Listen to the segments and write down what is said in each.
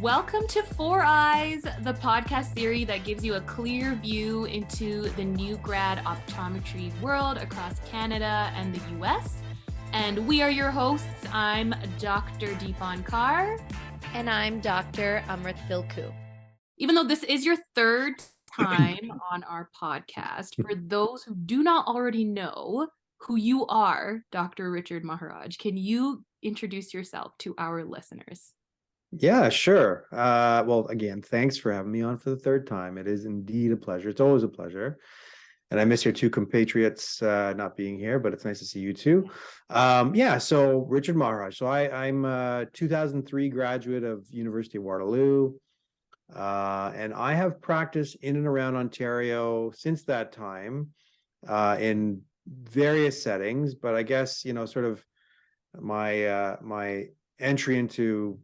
Welcome to Four Eyes, the podcast series that gives you a clear view into the new grad optometry world across Canada and the US. And we are your hosts. I'm Dr. Deepan Kaur. And I'm Dr. Amrit Vilku. Even though this is your third time on our podcast, for those who do not already know who you are, Dr. Richard Maharaj, can you introduce yourself to our listeners? Yeah, sure. Well, again, thanks for having me on for the third time. It is indeed a pleasure. It's always a pleasure. And I miss your two compatriots not being here, but it's nice to see you too. So Richard Maharaj. So I'm a 2003 graduate of University of Waterloo. And I have practiced in and around Ontario since that time in various settings. But I guess, sort of my entry into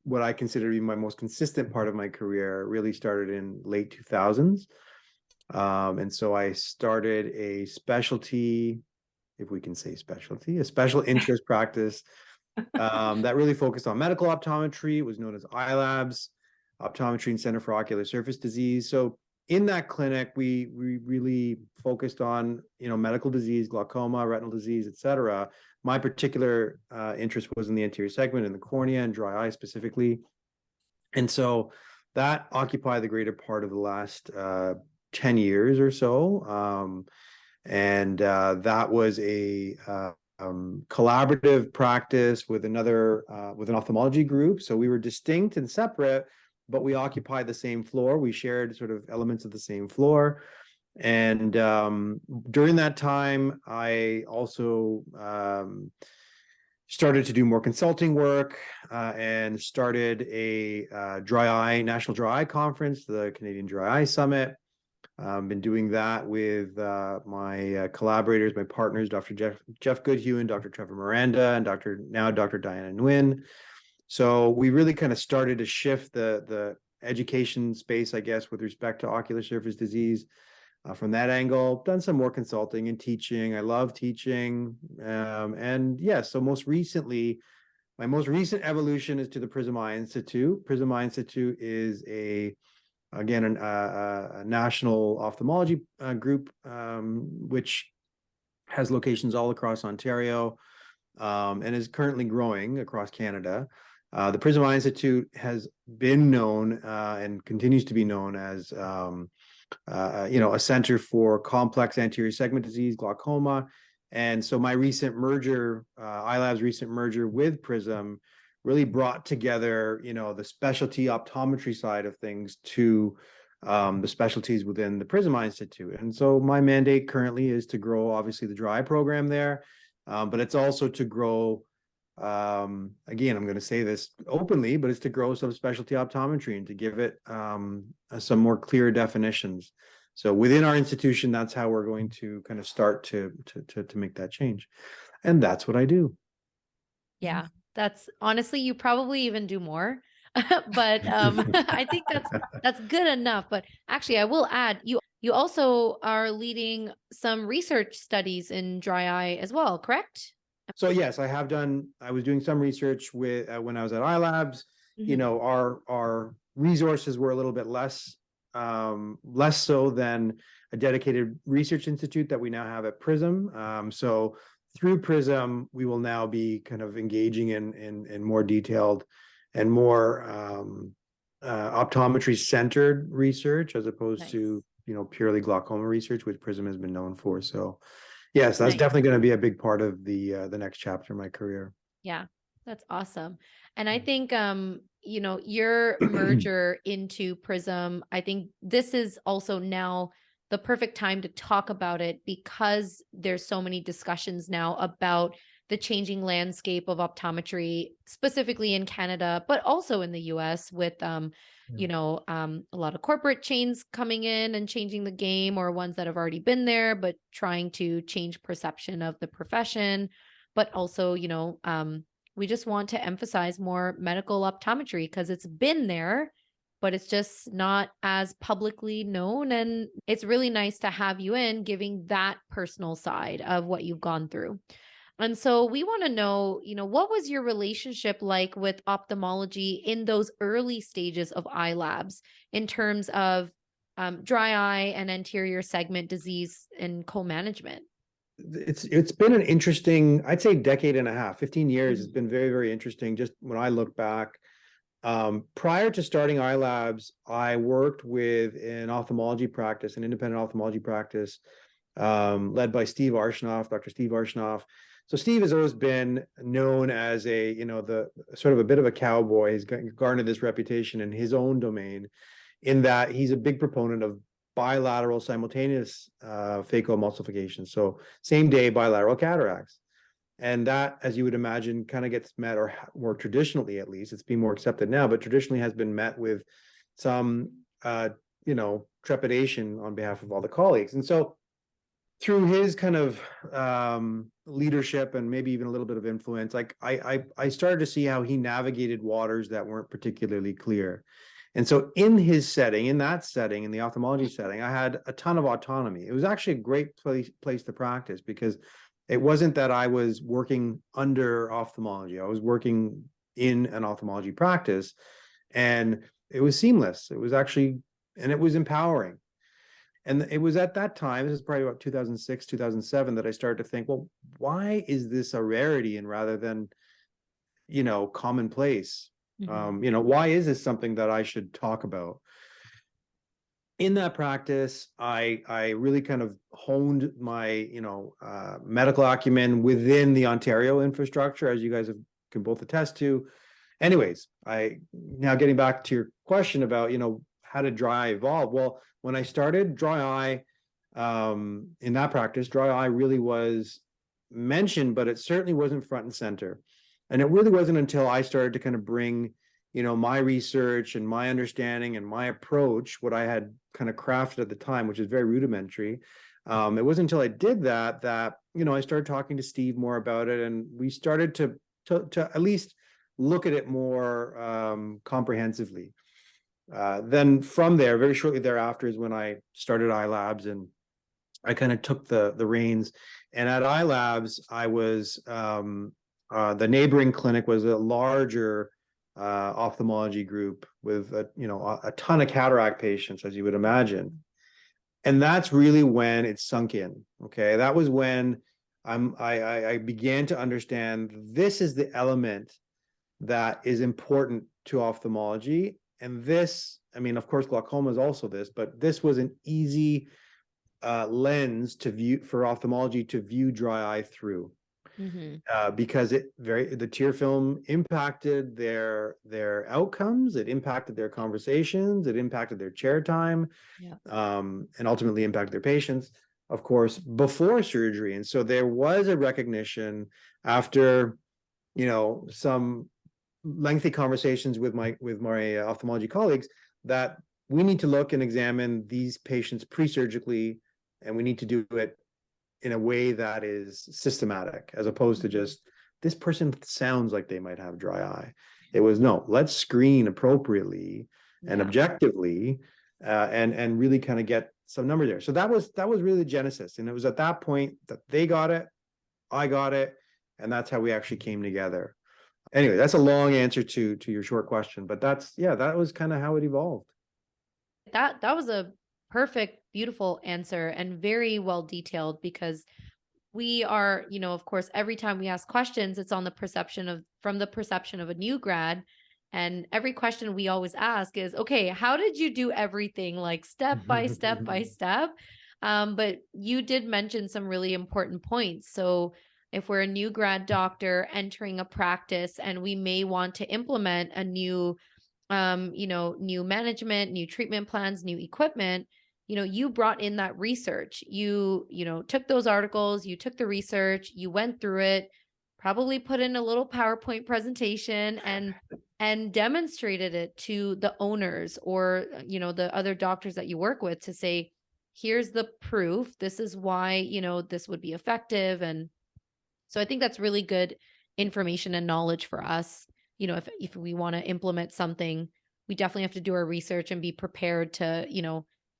what I consider to be my most consistent part of my career really started in late 2000s. And so I started a specialty, if we can say specialty, a special interest practice that really focused on medical optometry. It was known as EyeLabs, Optometry and Center for Ocular Surface Disease. So in that clinic, we really focused on, medical disease, glaucoma, retinal disease, et cetera. My particular interest was in the anterior segment and the cornea and dry eye specifically. And so that occupied the greater part of the last 10 years or so. That was a collaborative practice with with an ophthalmology group. So we were distinct and separate, but we occupied the same floor. We shared sort of elements of the same floor. And during that time, I also started to do more consulting work and started a National Dry Eye Conference, the Canadian Dry Eye Summit. Been doing that with my collaborators, my partners, Dr. Jeff Goodhue and Dr. Trevor Miranda and Dr. Diana Nguyen. So we really kind of started to shift the education space, I guess, with respect to ocular surface disease. From that angle, done some more consulting and teaching. I love teaching. So most recently, my most recent evolution is to the Prism Eye Institute. Prism Eye Institute is a national ophthalmology group, which has locations all across Ontario and is currently growing across Canada. The Prism Eye Institute has been known and continues to be known as a center for complex anterior segment disease, glaucoma. And so my recent merger, EyeLabs' recent merger with Prism really brought together, the specialty optometry side of things to the specialties within the Prism Eye Institute. And so my mandate currently is to grow, obviously, the dry eye program there, but it's also to grow, again, I'm going to say this openly, but it's to grow some specialty optometry and to give it some more clear definitions. So within our institution, that's how we're going to kind of start to make that change. And that's what I do. Yeah, that's honestly, you probably even do more, but I think that's good enough. But actually, I will add, you also are leading some research studies in dry eye as well, correct? So yes, I was doing some research with when I was at EyeLabs. Mm-hmm. Our resources were a little bit less so than a dedicated research institute that we now have at Prism. So through Prism, we will now be kind of engaging in more detailed and more optometry-centered research as opposed to purely glaucoma research, which Prism has been known for. So yes, that's definitely going to be a big part of the next chapter of my career. Yeah, that's awesome. And I think, your merger into Prism, I think this is also now the perfect time to talk about it because there's so many discussions now about the changing landscape of optometry, specifically in Canada, but also in the US with, a lot of corporate chains coming in and changing the game, or ones that have already been there, but trying to change perception of the profession. But also, we just want to emphasize more medical optometry because it's been there, but it's just not as publicly known. And it's really nice to have you in giving that personal side of what you've gone through. And so we want to know, what was your relationship like with ophthalmology in those early stages of EyeLabs in terms of dry eye and anterior segment disease and co-management? It's been an interesting, I'd say, decade and a half, 15 years. It's Mhm. been very, very interesting. Just when I look back, prior to starting EyeLabs, I worked with an ophthalmology practice, an independent ophthalmology practice, led by Steve Arshinoff, Dr. Steve Arshinoff. So Steve has always been known as the sort of a bit of a cowboy. He's garnered this reputation in his own domain, in that he's a big proponent of bilateral simultaneous phacoemulsification. So same day bilateral cataracts. And that, as you would imagine, kind of gets met, or more traditionally at least, it's being more accepted now, but traditionally has been met with some, trepidation on behalf of all the colleagues. And so through his kind of leadership and maybe even a little bit of influence, like I started to see how he navigated waters that weren't particularly clear. And so in that setting, in the ophthalmology setting, I had a ton of autonomy. It was actually a great place to practice, because it wasn't that I was working under ophthalmology. I was working in an ophthalmology practice, and it was seamless. It was actually, and it was empowering. And it was at that time, this is probably about 2006, 2007, that I started to think, well, why is this a rarity and rather than, commonplace? Why is this something that I should talk about? In that practice, I really kind of honed my, medical acumen within the Ontario infrastructure, as you guys can both attest to. Anyways, now getting back to your question about, how did dry eye evolve? Well, when I started dry eye, in that practice, dry eye really was mentioned, but it certainly wasn't front and center. And it really wasn't until I started to kind of bring, my research and my understanding and my approach, what I had kind of crafted at the time, which is very rudimentary. It wasn't until I did that, I started talking to Steve more about it, and we started to at least look at it more comprehensively. Then from there, very shortly thereafter, is when I started EyeLabs, and I kind of took the reins. And at EyeLabs, I was the neighboring clinic was a larger ophthalmology group with a ton of cataract patients, as you would imagine. And that's really when it sunk in. Okay, that was when I began to understand this is the element that is important to ophthalmology. And this, of course, glaucoma is also this, but this was an easy lens to view for ophthalmology to view dry eye through. Because the tear film impacted their outcomes, it impacted their conversations, it impacted their chair time, and ultimately impacted their patients, of course, before surgery. And so there was a recognition after, some lengthy conversations with my ophthalmology colleagues, that we need to look and examine these patients pre-surgically, and we need to do it in a way that is systematic, as opposed to just, this person sounds like they might have dry eye. It was, no, let's screen appropriately and objectively, and really kind of get some number there. So that was really the genesis. And it was at that point that they got it, I got it, and that's how we actually came together. Anyway, that's a long answer to your short question, but that was kind of how it evolved. That was a perfect, beautiful answer, and very well detailed, because we are, of course, every time we ask questions, it's from the perception of a new grad. And every question we always ask is, okay, how did you do everything, like step by step by step? But you did mention some really important points. So if we're a new grad doctor entering a practice and we may want to implement a new new management, new treatment plans, new equipment, you brought in that research. You took those articles, you took the research, you went through it, probably put in a little PowerPoint presentation and demonstrated it to the owners, or, the other doctors that you work with, to say, here's the proof. This is why, this would be effective. And so I think that's really good information and knowledge for us. If we want to implement something, we definitely have to do our research and be prepared to,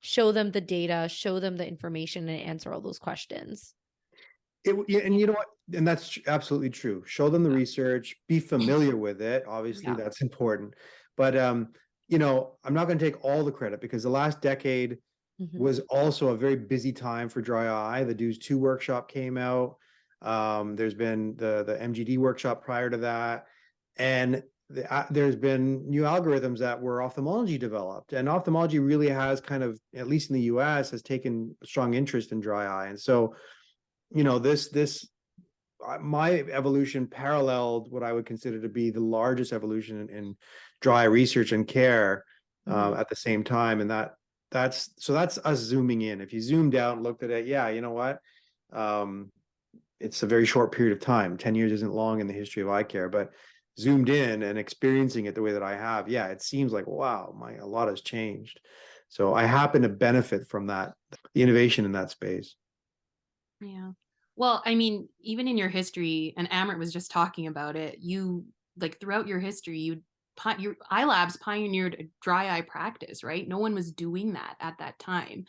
show them the data, show them the information, and answer all those questions. And you know what? And that's absolutely true. Show them the research, be familiar with it. Obviously, Yeah. that's important. But you know, I'm not going to take all the credit because the last decade Mhm. was also a very busy time for dry eye. The DEWS 2 workshop came out. There's been the MGD workshop prior to that. And there's been new algorithms that were ophthalmology developed. And ophthalmology really has kind of, at least in the US, has taken strong interest in dry eye. And so, you know, my evolution paralleled what I would consider to be the largest evolution in dry research and care at the same time. And that's us zooming in. If you zoomed out and looked at it, yeah, you know what? It's a very short period of time. 10 years isn't long in the history of eye care, but zoomed in and experiencing it the way that I have, yeah, it seems like, wow, a lot has changed. So I happen to benefit from that, the innovation in that space. Yeah. Well, I mean, even in your history, and Amrit was just talking about it, you like throughout your history, your EyeLabs pioneered a dry eye practice, right? No one was doing that at that time.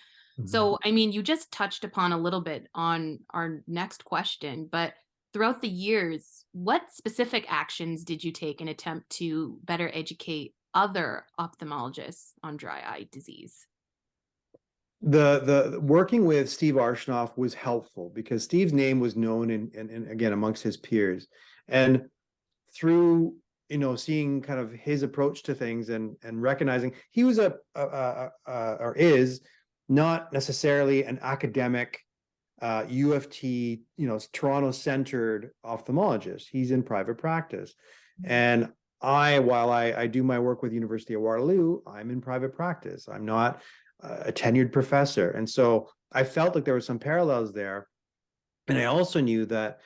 So, I mean, you just touched upon a little bit on our next question, but throughout the years, what specific actions did you take in attempt to better educate other ophthalmologists on dry eye disease? The working with Steve Arshnoff was helpful because Steve's name was known and again amongst his peers, and through, you know, seeing kind of his approach to things and recognizing he was or is not necessarily an academic UFT, you know, Toronto centered ophthalmologist. He's in private practice, and while I do my work with University of Waterloo, I'm in private practice. I'm not a tenured professor. And so I felt like there were some parallels there. And I also knew that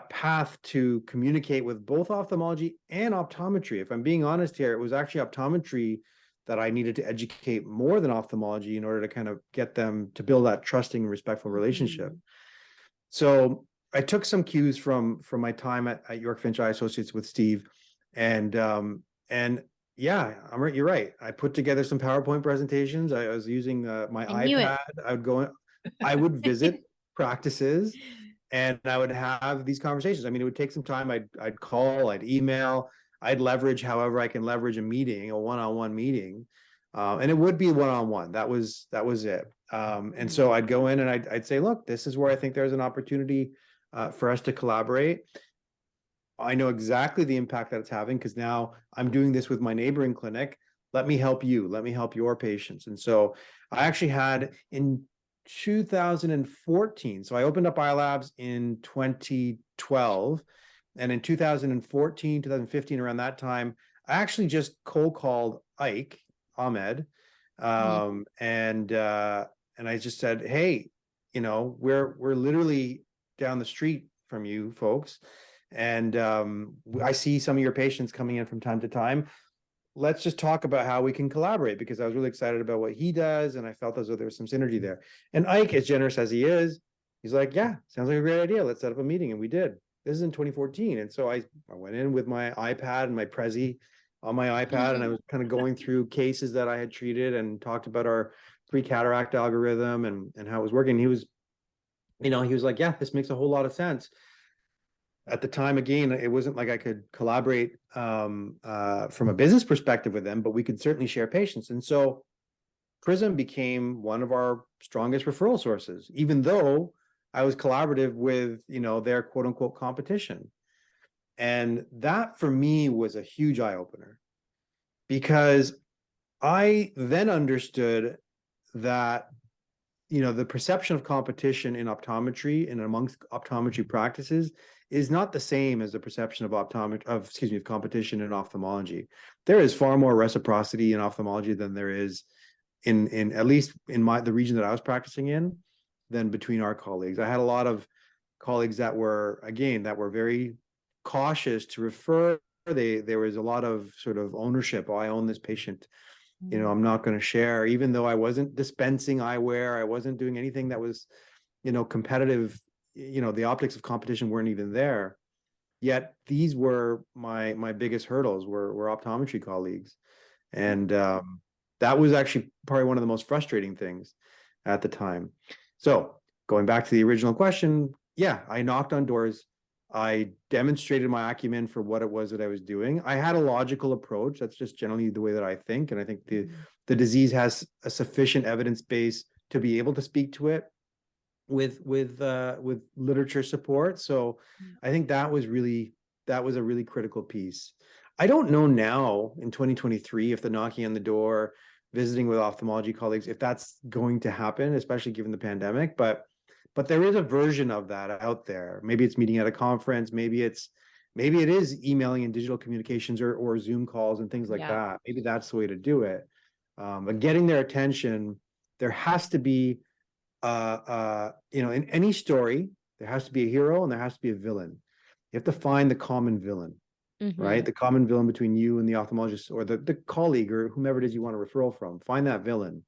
path to communicate with both ophthalmology and optometry, if I'm being honest here, it was actually optometry that I needed to educate more than ophthalmology in order to kind of get them to build that trusting, respectful relationship. So I took some cues from my time at York Finch Eye Associates with Steve, and yeah, you're right. I put together some PowerPoint presentations. I was using my iPad. I would visit practices, and I would have these conversations. I mean, it would take some time. I'd call, I'd email, I'd leverage however I can leverage a meeting, a one-on-one meeting, and it would be one-on-one. That was it. And so I'd go in and I'd say, look, this is where I think there's an opportunity for us to collaborate. I know exactly the impact that it's having because now I'm doing this with my neighboring clinic. Let me help you. Let me help your patients. And so I actually had in 2014, so I opened up EyeLabs in 2012. And in 2014, 2015, around that time, I actually just cold called Ahmed. And I just said, hey, you know, we're literally down the street from you folks. And I see some of your patients coming in from time to time. Let's just talk about how we can collaborate, because I was really excited about what he does, and I felt as though there was some synergy there. And Ike, as generous as he is, he's like, yeah, sounds like a great idea. Let's set up a meeting. And we did. This is in 2014. And so I went in with my iPad and my Prezi on my iPad, and I was kind of going through cases that I had treated and talked about our pre-cataract algorithm and how it was working. He was, you know, he was like, yeah, this makes a whole lot of sense. At the time, again, it wasn't like I could collaborate from a business perspective with them, but we could certainly share patients. And so Prism became one of our strongest referral sources, even though I was collaborative with, you know, their quote unquote competition. And that for me was a huge eye opener, because I then understood that, you know, the perception of competition in optometry and amongst optometry practices is not the same as the perception of competition in ophthalmology. There is far more reciprocity in ophthalmology than there is in at least in the region that I was practicing in, than between our colleagues. I had a lot of colleagues that were very cautious to refer. There was a lot of sort of ownership. Oh, I own this patient. You know, I'm not going to share, even though I wasn't dispensing eyewear. I wasn't doing anything that was, you know, competitive. You know, the optics of competition weren't even there. Yet these were my biggest hurdles were optometry colleagues. And that was actually probably one of the most frustrating things at the time. So going back to the original question, yeah, I knocked on doors. I demonstrated my acumen for what it was that I was doing. I had a logical approach. That's just generally the way that I think. And I think the disease has a sufficient evidence base to be able to speak to it with literature support. So I think that was a really critical piece. I don't know now in 2023 if the knocking on the door, visiting with ophthalmology colleagues, if that's going to happen, especially given the pandemic, but there is a version of that out there. Maybe it's meeting at a conference, maybe it is emailing and digital communications or Zoom calls and things like that. Maybe that's the way to do it. But getting their attention, there has to be in any story, there has to be a hero and there has to be a villain. You have to find the common villain, right? The common villain between you and the ophthalmologist or the colleague or whomever it is you want a referral from. Find that villain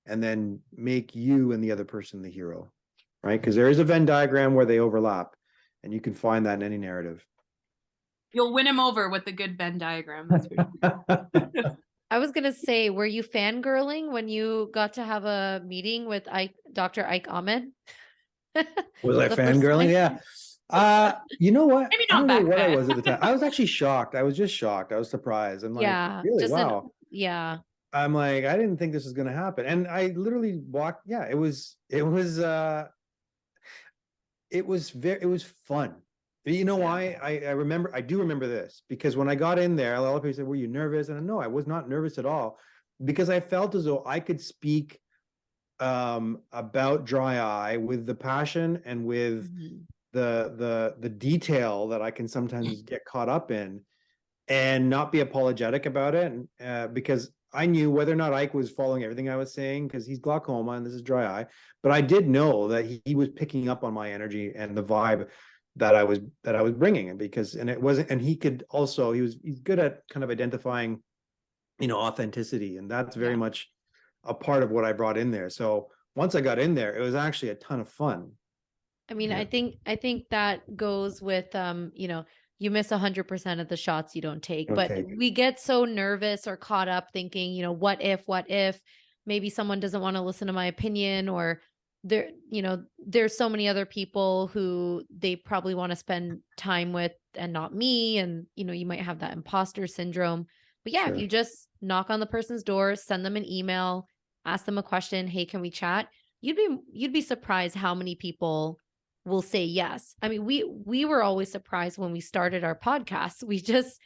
and then make you and the other person the hero, right? Because there is a Venn diagram where they overlap and you can find that in any narrative. You'll win him over with a good Venn diagram. That's for sure. I was going to say, were you fangirling when you got to have a meeting with Dr. Ike Ahmed? Was I fangirling? Yeah. You know what? Maybe I not don't know back what I then. was at the time. I was actually shocked. I was just shocked. I was surprised. I'm like, really? Wow. I'm like, I didn't think this was going to happen. And I literally walked. Yeah, it was fun. You know why? I do remember this because when I got in there, a lot of people said, were you nervous? And no, I was not nervous at all because I felt as though I could speak about dry eye with the passion and with the detail that I can sometimes get caught up in and not be apologetic about it. And because I knew whether or not Ike was following everything I was saying, because he's glaucoma and this is dry eye, but I did know that he was picking up on my energy and the vibe that I was bringing, and it wasn't, and he's good at kind of identifying, authenticity, and that's very much a part of what I brought in there. So once I got in there, it was actually a ton of fun. I mean, I think that goes with you miss 100% of the shots you don't take, but we get so nervous or caught up thinking, what if maybe someone doesn't want to listen to my opinion, or there's so many other people who they probably want to spend time with and not me. And, you might have that imposter syndrome, but if you just knock on the person's door, send them an email, ask them a question, hey, can we chat? You'd be surprised how many people will say yes. I mean, we were always surprised when we started our podcast. We just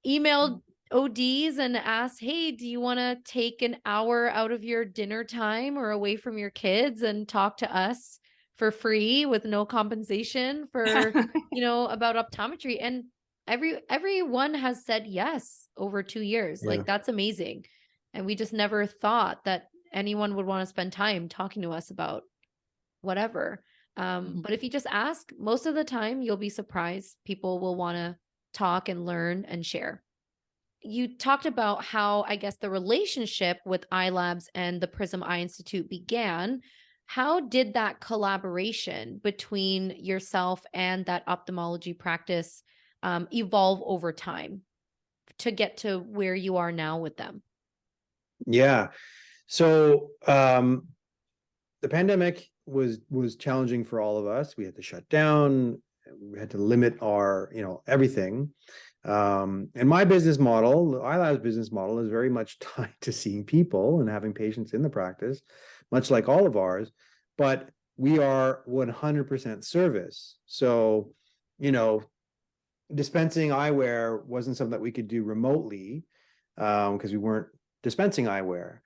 emailed ODs and asked, hey, do you want to take an hour out of your dinner time or away from your kids and talk to us for free with no compensation for, about optometry? And everyone has said yes over 2 years. Like, that's amazing. And we just never thought that anyone would want to spend time talking to us about whatever. But if you just ask, most of the time you'll be surprised. People will want to talk and learn and share. You talked about how, I guess, the relationship with EyeLabs and the Prism Eye Institute began. How did that collaboration between yourself and that ophthalmology practice evolve over time to get to where you are now with them? Yeah. So the pandemic was challenging for all of us. We had to shut down. We had to limit our, everything. And my business model, EyeLabs business model, is very much tied to seeing people and having patients in the practice, much like all of ours. But we are 100% service. So, dispensing eyewear wasn't something that we could do remotely because we weren't dispensing eyewear.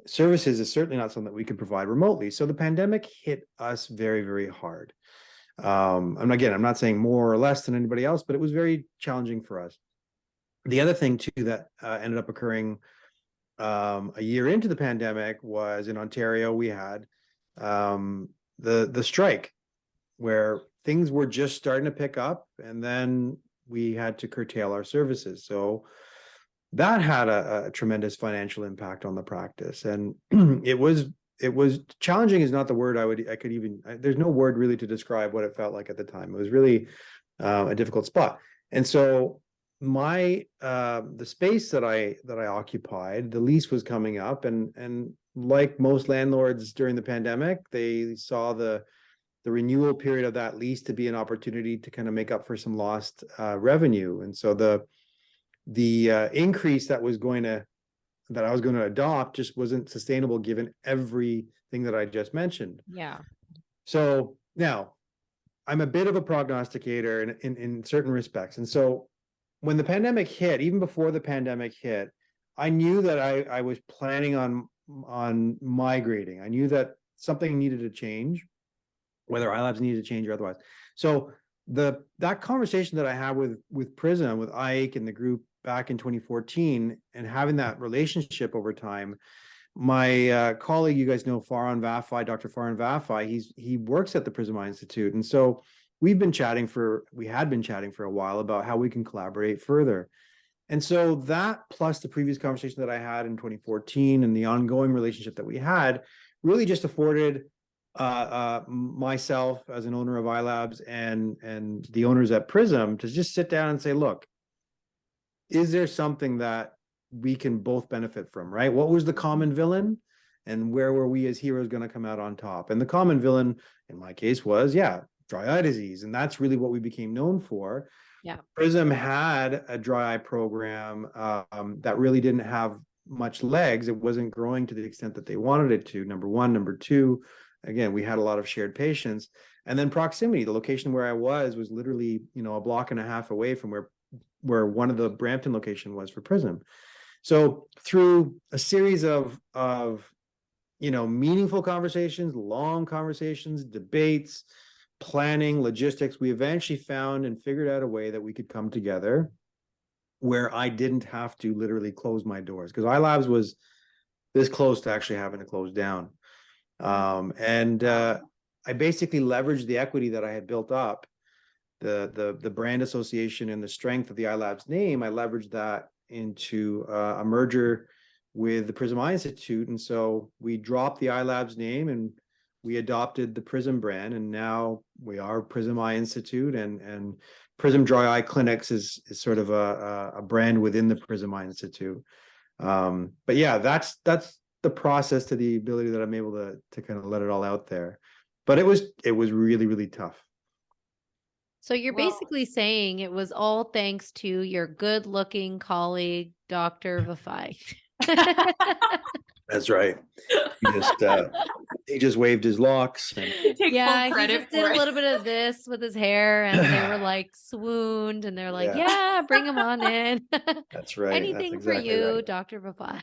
Services is certainly not something that we could provide remotely. So the pandemic hit us very, very hard. And again, I'm not saying more or less than anybody else, but it was very challenging for us. The other thing too that ended up occurring a year into the pandemic was in Ontario, we had the strike where things were just starting to pick up, and then we had to curtail our services. So that had a tremendous financial impact on the practice, and it was challenging is not the word there's no word really to describe what it felt like at the time. It was really a difficult spot. And so the space that I occupied, the lease was coming up, and like most landlords during the pandemic, they saw the renewal period of that lease to be an opportunity to kind of make up for some lost revenue. And so the increase that I was going to adopt just wasn't sustainable given everything that I just mentioned. Yeah. So now I'm a bit of a prognosticator in certain respects. And so when the pandemic hit, even before the pandemic hit, I knew that I was planning on migrating. I knew that something needed to change, whether EyeLabs needed to change or otherwise. So that conversation that I had with Prism, with Ike and the group back in 2014, and having that relationship over time, my colleague, you guys know, Farhan Vafai, Dr. Farhan Vafai, he works at the Prism Eye Institute. And so we had been chatting for a while about how we can collaborate further. And so that, plus the previous conversation that I had in 2014 and the ongoing relationship that we had, really just afforded myself as an owner of EyeLabs and the owners at Prism to just sit down and say, look, is there something that we can both benefit from, right? What was the common villain, and where were we as heroes going to come out on top? And the common villain in my case was, dry eye disease. And that's really what we became known for. Yeah. Prism had a dry eye program that really didn't have much legs. It wasn't growing to the extent that they wanted it to, number one. Number two, again, we had a lot of shared patients. And then proximity, the location where I was literally, a block and a half away from where one of the Brampton location was for Prism. So through a series of meaningful conversations, long conversations, debates, planning, logistics, we eventually found and figured out a way that we could come together where I didn't have to literally close my doors, because EyeLabs was this close to actually having to close down. I basically leveraged the equity that I had built up, the brand association and the strength of the EyeLabs name. I leveraged that into a merger with the Prism Eye Institute. And so we dropped the EyeLabs name and we adopted the Prism brand. And now we are Prism Eye Institute, and Prism Dry Eye Clinics is sort of a brand within the Prism Eye Institute. But yeah, that's the process to the ability that I'm able to kind of let it all out there. But it was really, really tough. So you're basically saying it was all thanks to your good-looking colleague, Dr. Vafai. That's right. He just waved his locks. And Take full credit he just did a little bit of this with his hair, and they were like swooned, and they're like, yeah bring him on in. That's right. Anything That's for exactly you, right. Dr. Vafai.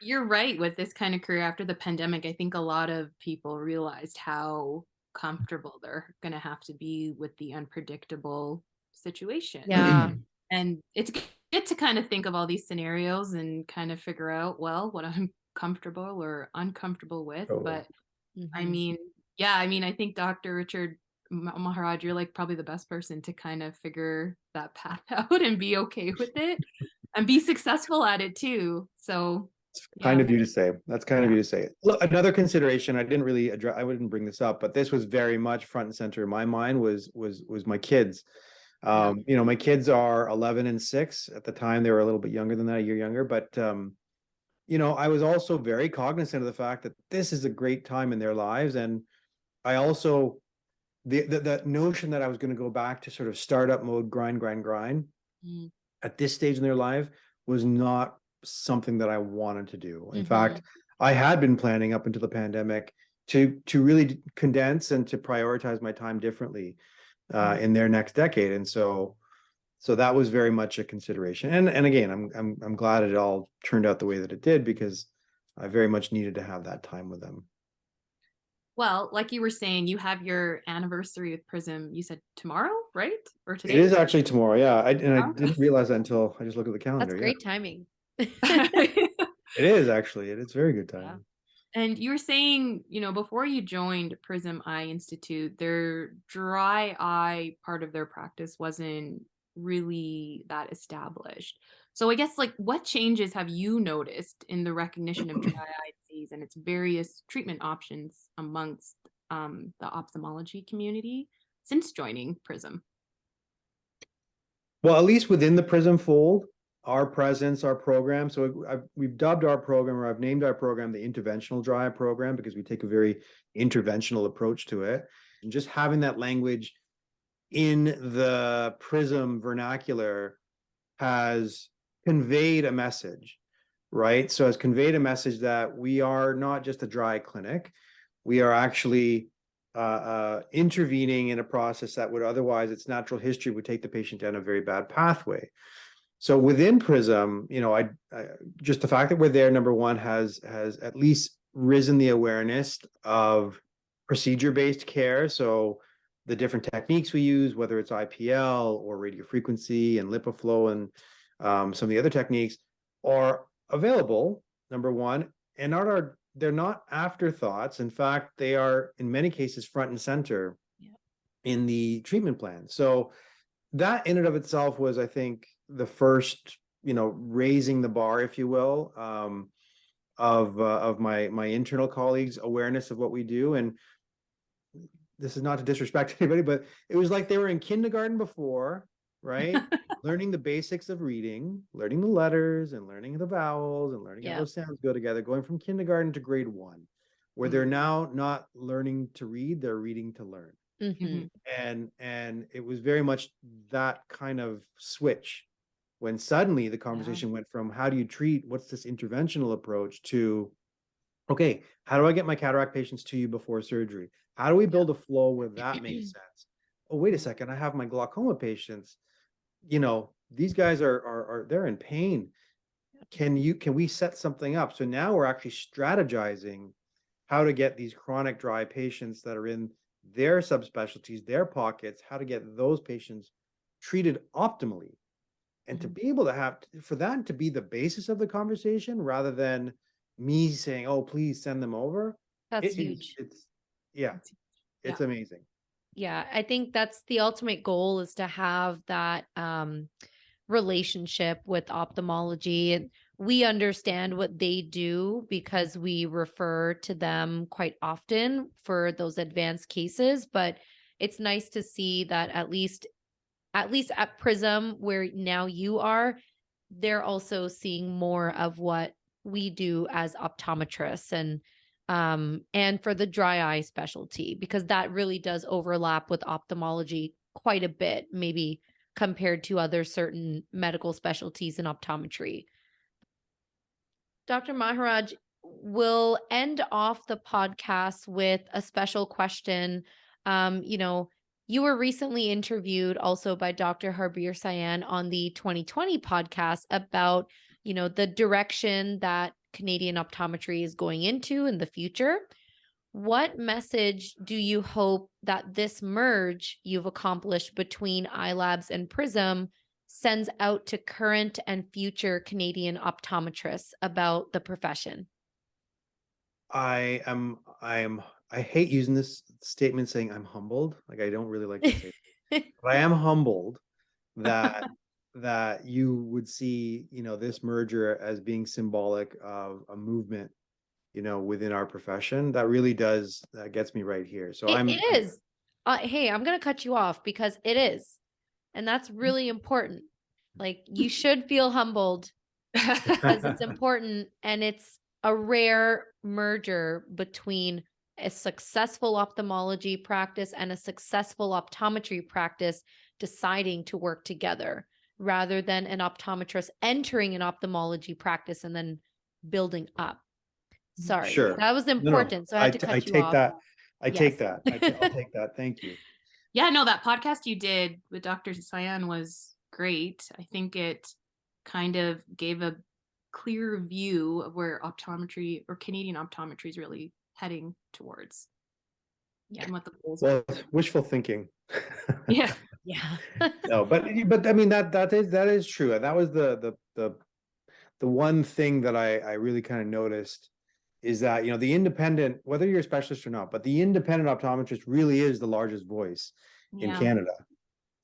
You're right with this kind of career. After the pandemic, I think a lot of people realized how comfortable they're going to have to be with the unpredictable situation. Yeah. And it's good to kind of think of all these scenarios and kind of figure out, well, what I'm comfortable or uncomfortable with. Totally. But I mean, I think Dr. Richard Maharaj, you're like probably the best person to kind of figure that path out and be okay with it and be successful at it too. So kind of you to say. That's kind of you to say. Look, another consideration I didn't really address, I wouldn't bring this up, but this was very much front and center in my mind was my kids. My kids are 11 and 6 at the time. They were a little bit younger than that, a year younger, but I was also very cognizant of the fact that this is a great time in their lives. And I also, the notion that I was going to go back to sort of startup mode, grind at this stage in their life was not something that I wanted to do. In fact, I had been planning up until the pandemic to really condense and to prioritize my time differently in their next decade. And so that was very much a consideration. And again, I'm glad it all turned out the way that it did, because I very much needed to have that time with them. Well, like you were saying, you have your anniversary with Prism, you said tomorrow, right? Or today? It is actually tomorrow. Yeah. I didn't realize that until I just looked at the calendar. That's great timing. It is actually. It's very good timing. Yeah. And you were saying, before you joined Prism Eye Institute, their dry eye part of their practice wasn't really that established. So I guess, what changes have you noticed in the recognition of dry eye disease and its various treatment options amongst the ophthalmology community since joining Prism? Well, at least within the Prism fold, our presence, our program. So we've dubbed our program, or I've named our program the Interventional Dry Eye Program, because we take a very interventional approach to it. And just having that language in the Prism vernacular has conveyed a message, right? So it's conveyed a message that we are not just a dry eye clinic. We are actually intervening in a process that would otherwise, its natural history would take the patient down a very bad pathway. So within Prism, you know, I just the fact that we're there, number one, has at least risen the awareness of procedure-based care. So the different techniques we use, whether it's IPL or radiofrequency and LipiFlow and some of the other techniques, are available, number one, and they're not afterthoughts. In fact, they are in many cases front and center in the treatment plan. So that in and of itself was, I think, the first, you know, raising the bar, if you will, of my internal colleagues' awareness of what we do. And this is not to disrespect anybody, but it was like they were in kindergarten before, right? Learning the basics of reading, learning the letters and learning the vowels and learning how those sounds go together, going from kindergarten to grade 1, where they're now not learning to read, they're reading to learn. And it was very much that kind of switch when suddenly the conversation went from how do you treat, what's this interventional approach, to, okay, how do I get my cataract patients to you before surgery? How do we build a flow where that makes sense? Oh, wait a second, I have my glaucoma patients. You know, these guys are they're in pain. Can we set something up? So now we're actually strategizing how to get these chronic dry patients that are in their subspecialties, their pockets, how to get those patients treated optimally. And to be able to have, for that to be the basis of the conversation, rather than me saying, oh, please send them over. That's huge. It's amazing. Yeah, I think that's the ultimate goal, is to have that relationship with ophthalmology. And we understand what they do because we refer to them quite often for those advanced cases. But it's nice to see that at least at Prism, where now you are, they're also seeing more of what we do as optometrists, and for the dry eye specialty, because that really does overlap with ophthalmology quite a bit, maybe compared to other certain medical specialties in optometry. Dr. Maharaj, will end off the podcast with a special question. You were recently interviewed also by Dr. Harbir Sian on the 2020 podcast about, the direction that Canadian optometry is going into in the future. What message do you hope that this merge you've accomplished between EyeLabs and Prism sends out to current and future Canadian optometrists about the profession? I hate using this statement, saying I'm humbled. Like, I don't really like to say it, but I am humbled that you would see, this merger as being symbolic of a movement, within our profession. That really does, that gets me right here. So it is. Hey, I'm going to cut you off because it is. And that's really important. Like, you should feel humbled because it's important, and it's a rare merger between a successful ophthalmology practice and a successful optometry practice deciding to work together, rather than an optometrist entering an ophthalmology practice and then building up. Sorry, sure, that was important. No. So I had to cut you off. I take that. I'll take that. Thank you. Yeah, no, that podcast you did with Dr. Sian was great. I think it kind of gave a clear view of where optometry, or Canadian optometry, is really heading towards. Yeah, and what the goals are. Wishful thinking. Yeah. No, but I mean, that is true. And that was the one thing that I really kind of noticed, is that, the independent, whether you're a specialist or not, but the independent optometrist really is the largest voice in Canada.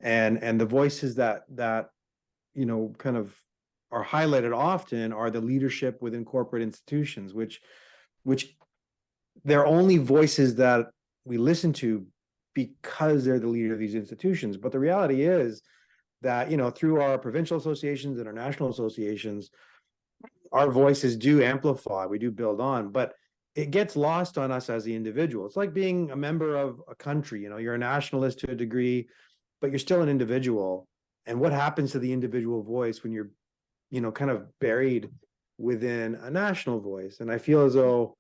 And the voices that kind of are highlighted often are the leadership within corporate institutions, which they're only voices that we listen to because they're the leader of these institutions. But the reality is that, through our provincial associations and our national associations, our voices do amplify, we do build on, but it gets lost on us as the individual. It's like being a member of a country, you're a nationalist to a degree, but you're still an individual. And what happens to the individual voice when you're, kind of buried within a national voice? And I feel as though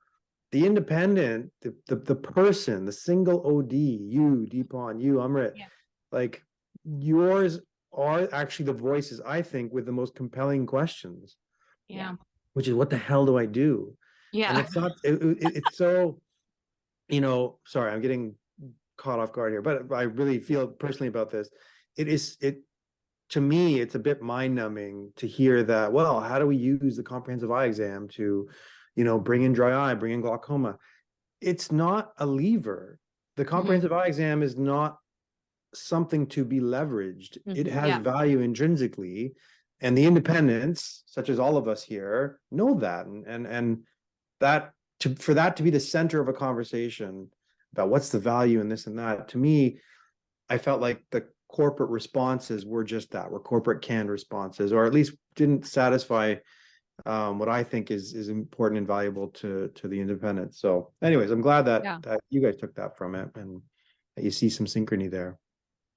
the independent, the person, the single OD, you, Deepan, you, Amrit, like yours are actually the voices, I think, with the most compelling questions. Yeah. Which is, what the hell do I do? Yeah. And it's not, it's so, sorry, I'm getting caught off guard here, but I really feel personally about this. To me, it's a bit mind numbing to hear that, well, how do we use the comprehensive eye exam to, bring in dry eye, bring in glaucoma? It's not a lever. The comprehensive eye exam is not something to be leveraged. It has value intrinsically. And the independents, such as all of us here, know that. And that for that to be the center of a conversation about what's the value in this and that, to me, I felt like the corporate responses were just that, were corporate canned responses, or at least didn't satisfy what I think is important and valuable to the independents. So anyways, I'm glad that you guys took that from it and that you see some synchrony there.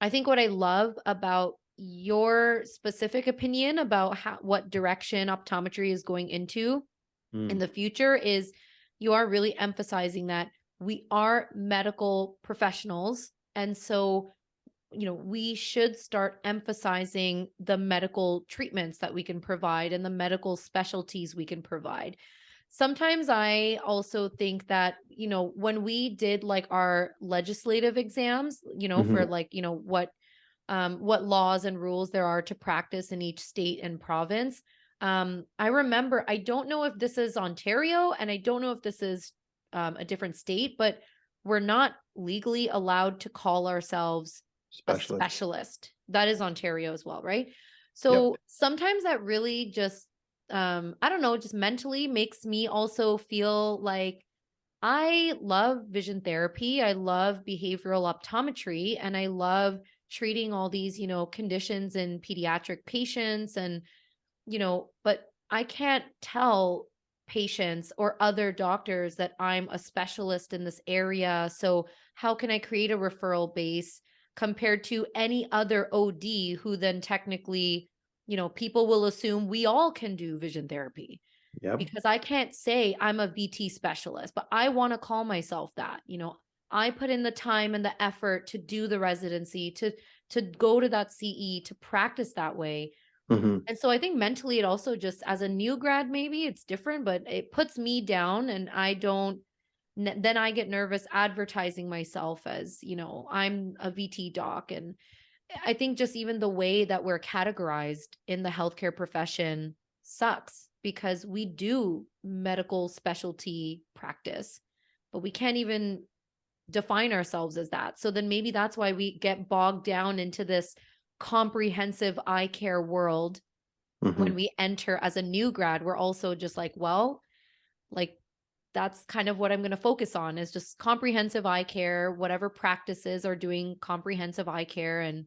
I think what I love about your specific opinion about what direction optometry is going into in the future is you are really emphasizing that we are medical professionals. And so, we should start emphasizing the medical treatments that we can provide and the medical specialties we can provide. Sometimes I also think that, when we did like our legislative exams, for like, what laws and rules there are to practice in each state and province. I remember, I don't know if this is Ontario and I don't know if this is a different state, but we're not legally allowed to call ourselves a specialist. That is Ontario as well, right? So sometimes that really just, I don't know, just mentally makes me also feel like I love vision therapy. I love behavioral optometry, and I love treating all these, conditions in pediatric patients and, but I can't tell patients or other doctors that I'm a specialist in this area. So how can I create a referral base compared to any other OD who then technically, people will assume we all can do vision therapy. Because I can't say I'm a VT specialist, but I want to call myself that. I put in the time and the effort to do the residency, to go to that CE, to practice that way. And so I think mentally it also just, as a new grad, maybe it's different, but it puts me down, and then I get nervous advertising myself as, I'm a VT doc. And I think just even the way that we're categorized in the healthcare profession sucks, because we do medical specialty practice, but we can't even define ourselves as that. So then maybe that's why we get bogged down into this comprehensive eye care world. When we enter as a new grad, we're also just like, well, like that's kind of what I'm going to focus on, is just comprehensive eye care, whatever practices are doing comprehensive eye care. And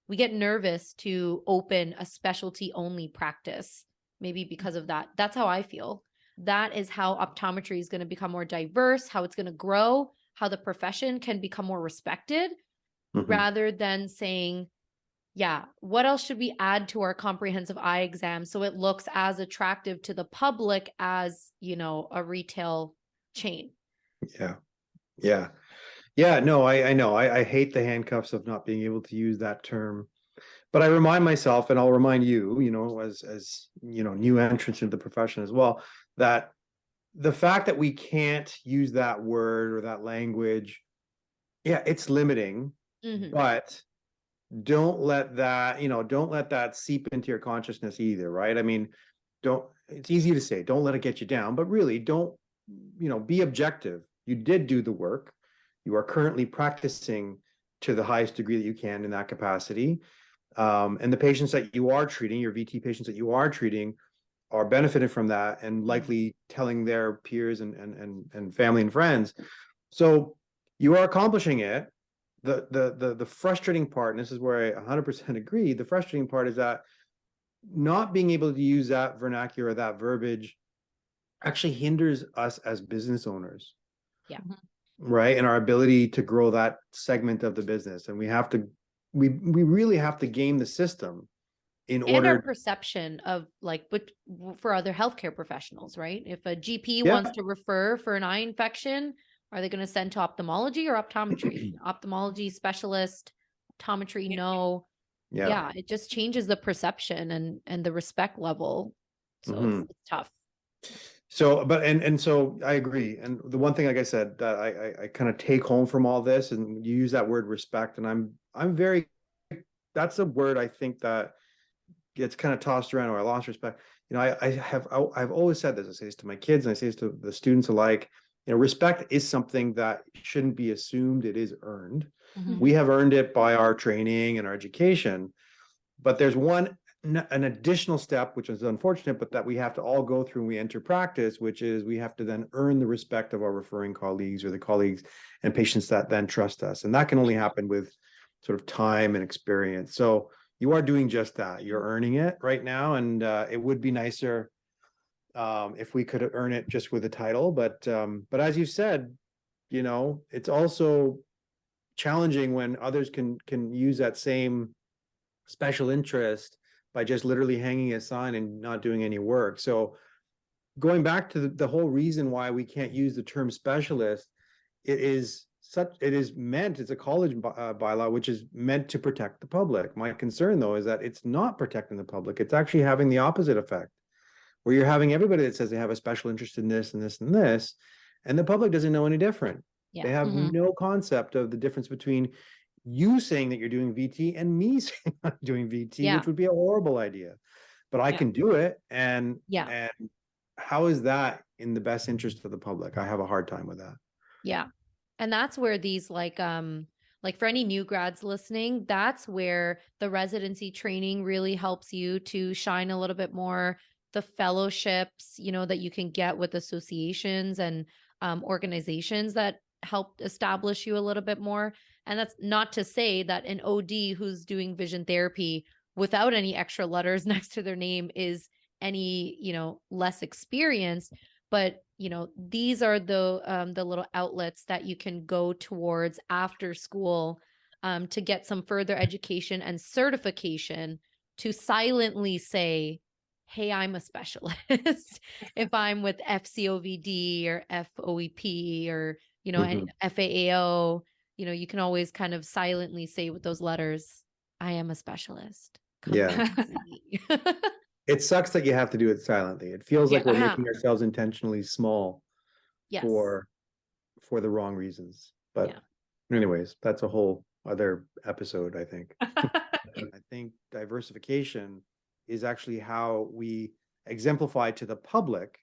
we get nervous to open a specialty only practice, maybe because of that. That's how I feel. That is how optometry is going to become more diverse, how it's going to grow, how the profession can become more respected, rather than saying, what else should we add to our comprehensive eye exam so it looks as attractive to the public as, a retail chain? No, I know. I hate the handcuffs of not being able to use that term. But I remind myself, and I'll remind you, as new entrants into the profession as well, that the fact that we can't use that word or that language, it's limiting, but don't let that seep into your consciousness either, right? I mean, it's easy to say, don't let it get you down, but really don't, be objective. You did do the work. You are currently practicing to the highest degree that you can in that capacity. And the patients that you are treating, your VT patients that you are treating, are benefited from that and likely telling their peers and family and friends. So you are accomplishing it. the frustrating part, and this is where I 100% agree, the frustrating part is that not being able to use that vernacular or that verbiage actually hinders us as business owners. Yeah. Right. And our ability to grow that segment of the business. And we really have to game the system in And our order. perception of like, but for other healthcare professionals, right? If a GP Yeah. wants to refer for an eye infection, are they going to send to ophthalmology or optometry? Ophthalmology specialist, optometry, no. Yeah, it just changes the perception and the respect level. So it's tough. So, but and so I agree. And the one thing, like I said, that I kind of take home from all this, and you use that word respect, and I'm very, that's a word I think that gets kind of tossed around, or I lost respect. You know, I've always said this. I say this to my kids, and I say this to the students alike. You know, respect is something that shouldn't be assumed; it is earned. We have earned it by our training and our education. But there's an additional step, which is unfortunate, but that we have to all go through when we enter practice, which is we have to then earn the respect of our referring colleagues, or the colleagues and patients that then trust us. And that can only happen with sort of time and experience. So you are doing just that. You're earning it right now. And it would be nicer if we could earn it just with a title. But as you said, you know, it's also challenging when others can use that same special interest by just literally hanging a sign and not doing any work. So going back to the whole reason why we can't use the term specialist, it's a college bylaw, which is meant to protect the public. My concern, though, is that it's not protecting the public. It's actually having the opposite effect, where you're having everybody that says they have a special interest in this and this and this, and the public doesn't know any different. Yeah. They have no concept of the difference between you saying that you're doing VT and me saying I'm doing VT, which would be a horrible idea, but I can do it. And how is that in the best interest of the public? I have a hard time with that. Yeah. And that's where these like for any new grads listening, that's where the residency training really helps you to shine a little bit more. The fellowships, you know, that you can get with associations and organizations that help establish you a little bit more. And that's not to say that an OD who's doing vision therapy without any extra letters next to their name is any, you know, less experienced. But, you know, these are the little outlets that you can go towards after school to get some further education and certification to silently say, hey, I'm a specialist. If I'm with FCOVD or FOEP or, you know, and FAAO, you know, you can always kind of silently say with those letters, I am a specialist. It sucks that you have to do it silently. It feels like we're making ourselves intentionally small for the wrong reasons. But anyways, that's a whole other episode, I think. I think diversification is actually how we exemplify to the public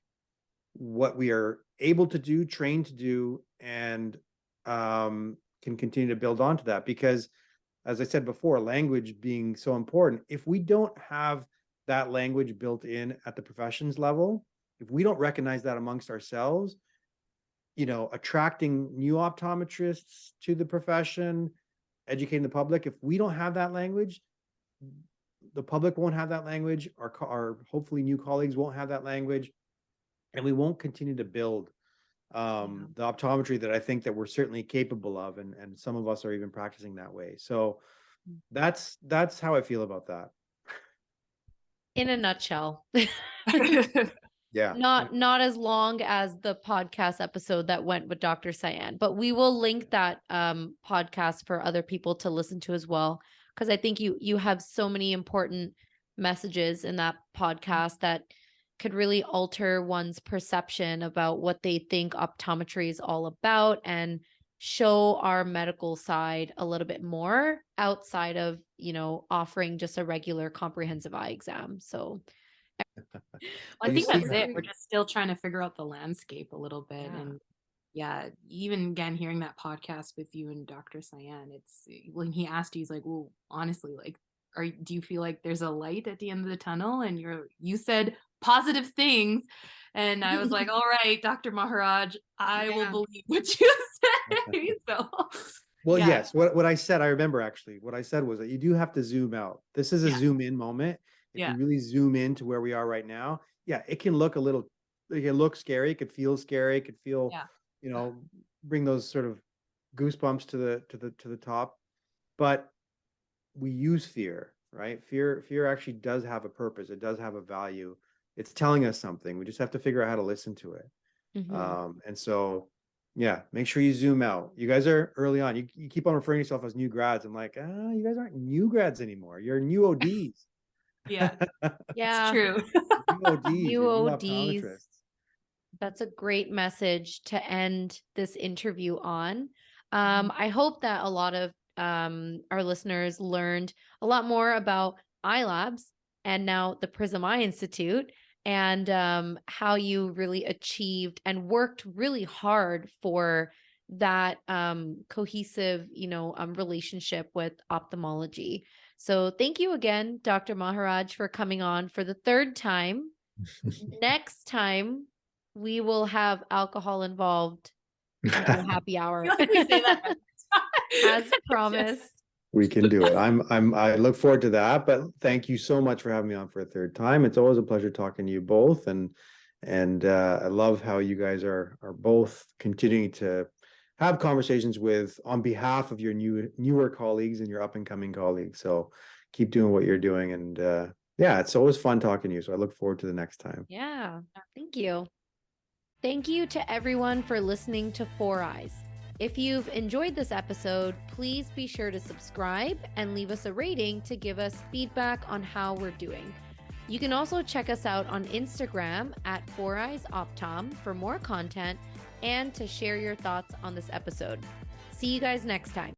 what we are able to do, trained to do, and can continue to build onto that. Because as I said before, language being so important, if we don't have that language built in at the professions level, if we don't recognize that amongst ourselves, you know, attracting new optometrists to the profession, educating the public, if we don't have that language, the public won't have that language, our hopefully new colleagues won't have that language, and we won't continue to build the optometry that I think that we're certainly capable of, and some of us are even practicing that way. So that's how I feel about that. In a nutshell. Yeah. Not as long as the podcast episode that went with Dr. Sian, but we will link that podcast for other people to listen to as well, because I think you have so many important messages in that podcast that could really alter one's perception about what they think optometry is all about, and show our medical side a little bit more outside of, you know, offering just a regular comprehensive eye exam. So I think that's it. We're just still trying to figure out the landscape a little bit. And even again, hearing that podcast with you and Dr. Sian, it's when he asked you, he's like, well, honestly, like, do you feel like there's a light at the end of the tunnel? And you said positive things. And I was like, all right, Dr. Maharaj, I will believe what you say. So Well, Yeah. yes. What I said, I remember actually, what I said was that you do have to zoom out. This is a Yeah. zoom in moment. If Yeah. you really zoom in to where we are right now, yeah, it can look it can look scary. It could feel scary. It could feel, Yeah. bring those sort of goosebumps to the top. But we use fear, right? Fear actually does have a purpose. It does have a value. It's telling us something. We just have to figure out how to listen to it. And so, yeah, make sure you zoom out. You guys are early on. You keep on referring to yourself as new grads. I'm like, you guys aren't new grads anymore. You're new ODs. Yeah. Yeah. It's true. New ODs. New You're new ODs. optometrists. That's a great message to end this interview on. I hope that a lot of our listeners learned a lot more about EyeLabs and now the Prism Eye Institute, and how you really achieved and worked really hard for that cohesive, relationship with ophthalmology. So thank you again, Dr. Maharaj, for coming on for the third time. Next time, we will have alcohol involved in our happy hour. I feel like we say that As promised. We can do it. I look forward to that. But thank you so much for having me on for a third time. It's always a pleasure talking to you both, and I love how you guys are both continuing to have conversations on behalf of your newer colleagues and your up and coming colleagues. So keep doing what you're doing, and yeah, it's always fun talking to you. So I look forward to the next time. Yeah, thank you. Thank you to everyone for listening to Four Eyes. If you've enjoyed this episode, please be sure to subscribe and leave us a rating to give us feedback on how we're doing. You can also check us out on Instagram at 4EyesOptom for more content and to share your thoughts on this episode. See you guys next time.